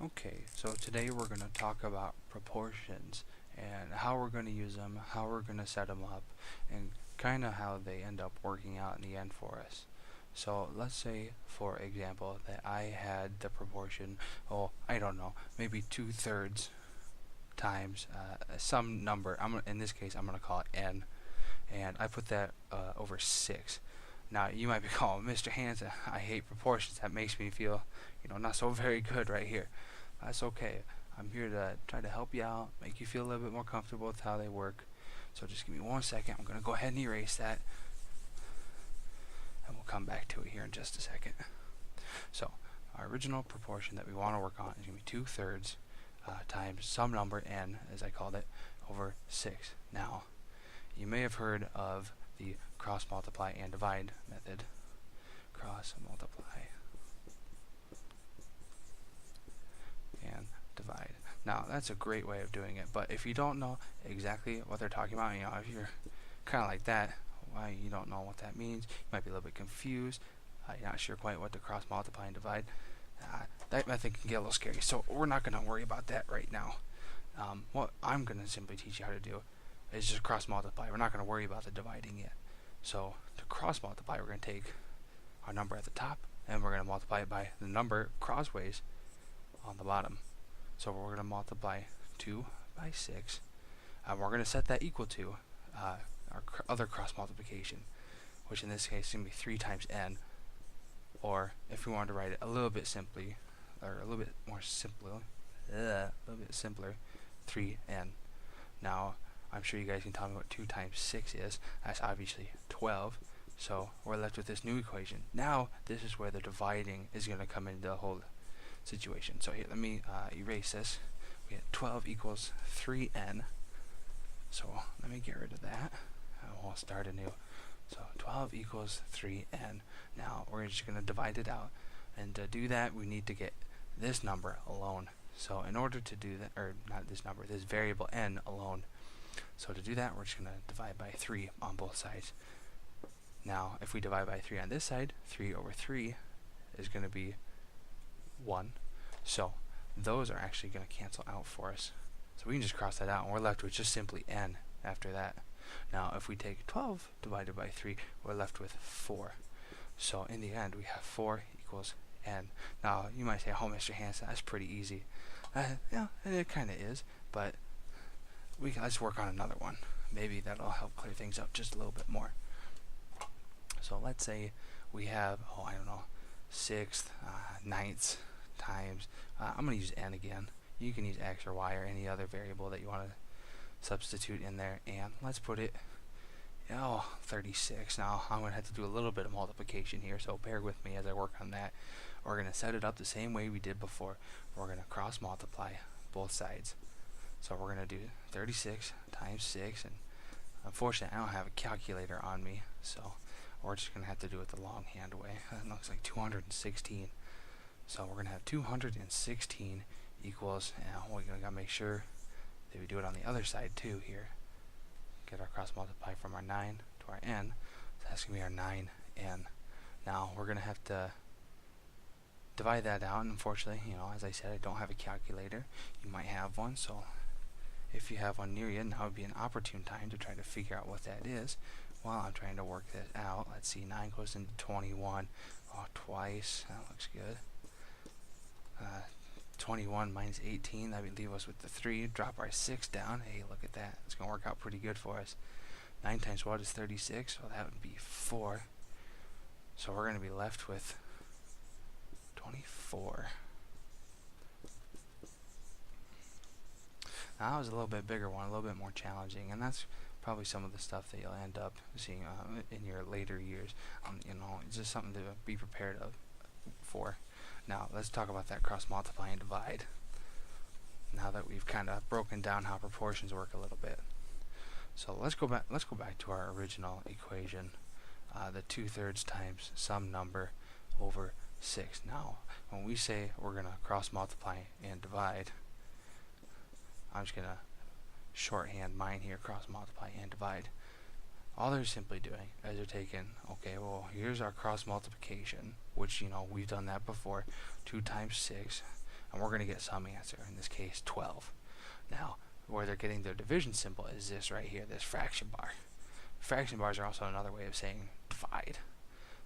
Okay, so today we're going to talk about proportions and how we're going to use them, how we're going to set them up, and kind of how they end up working out in the end for us. So let's say, for example, that I had the proportion, oh, I don't know, maybe 2/3 times some number. In this case, I'm going to call it n, and I put that over 6. Now, you might be calling, Mr. Hansen, I hate proportions. That makes me feel, not so very good right here. That's okay. I'm here to try to help you out, make you feel a little bit more comfortable with how they work. So just give me 1 second. I'm going to go ahead and erase that, and we'll come back to it here in just a second. So our original proportion that we want to work on is going to be 2/3 times some number n, as I called it, over 6. Now, you may have heard of the cross multiply and divide method. Cross multiply and divide. Now, that's a great way of doing it, but if you don't know exactly what they're talking about, if you're kind of like that, why you don't know what that means, you might be a little bit confused, you're not sure quite what to cross multiply and divide, that method can get a little scary, so we're not going to worry about that right now. What I'm going to simply teach you how to do is just cross multiply. We're not going to worry about the dividing yet. So to cross multiply, we're going to take our number at the top and we're going to multiply it by the number crossways on the bottom. So we're going to multiply 2 by 6. We're going to set that equal to our other cross multiplication, which in this case is going to be 3 times n. Or if we wanted to write it a little bit simply, or a little bit more simpler, 3n. Now, I'm sure you guys can tell me what 2 times 6 is. That's obviously 12. So we're left with this new equation. Now, this is where the dividing is going to come into the whole situation. So here, let me erase this. We had 12 equals 3n. So let me get rid of that. And we'll start anew. So 12 equals 3n. Now, we're just going to divide it out. And to do that, we need to get this number alone. So in order to do that, or not this number, this variable n alone. So to do that, we're just going to divide by 3 on both sides. Now, if we divide by 3 on this side, 3 over 3 is going to be 1. So those are actually going to cancel out for us. So we can just cross that out, and we're left with just simply n after that. Now, if we take 12 divided by 3, we're left with 4. So in the end, we have 4 equals n. Now, you might say, oh, Mr. Hansen, that's pretty easy. Yeah, it kind of is, but let's work on another one. Maybe that'll help clear things up just a little bit more. So let's say we have, 6th, 9ths times, I'm going to use n again. You can use x or y or any other variable that you want to substitute in there, and let's put it 36. Now I'm going to have to do a little bit of multiplication here, so bear with me as I work on that. We're going to set it up the same way we did before. We're going to cross multiply both sides. So we're going to do 36 times 6, and unfortunately I don't have a calculator on me, so we're just going to have to do it the longhand way. That looks like 216. So we're going to have 216 equals, we got to make sure that we do it on the other side too here. Get our cross multiply from our 9 to our n. So that's going to be our 9n. Now we're going to have to divide that out, and unfortunately, as I said, I don't have a calculator. You might have one, so if you have one near you, now would be an opportune time to try to figure out what that is while I'm trying to work this out. Let's see, 9 goes into 21. Twice. That looks good. 21 minus 18, that would leave us with the 3. Drop our 6 down. Hey, look at that. It's going to work out pretty good for us. 9 times what is 36? Well, that would be 4. So we're going to be left with 24. Now, that was a little bit bigger one, a little bit more challenging, and that's probably some of the stuff that you'll end up seeing in your later years. It's just something to be prepared for. Now, let's talk about that cross multiply and divide. Now that we've kind of broken down how proportions work a little bit. So let's go back to our original equation, the 2/3 times some number over 6. Now, when we say we're going to cross multiply and divide, I'm just going to shorthand mine here, cross multiply and divide. All they're simply doing is they're taking, okay, well, here's our cross multiplication, which, we've done that before. 2 times 6 and we're going to get some answer, in this case 12. Now, where they're getting their division symbol is this right here, this fraction bar. Fraction bars are also another way of saying divide.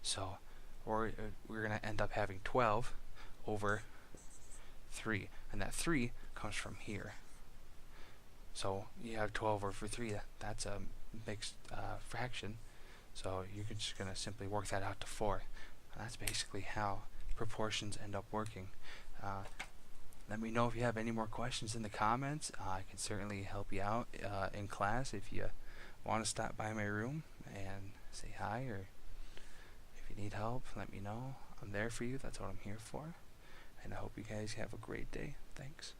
So we're going to end up having 12 over 3, and that 3 comes from here. So you have 12 over 3, that's a mixed fraction, so you're just going to simply work that out to 4. And that's basically how proportions end up working. Let me know if you have any more questions in the comments. I can certainly help you out in class if you want to stop by my room and say hi, or if you need help, let me know. I'm there for you. That's what I'm here for. And I hope you guys have a great day. Thanks.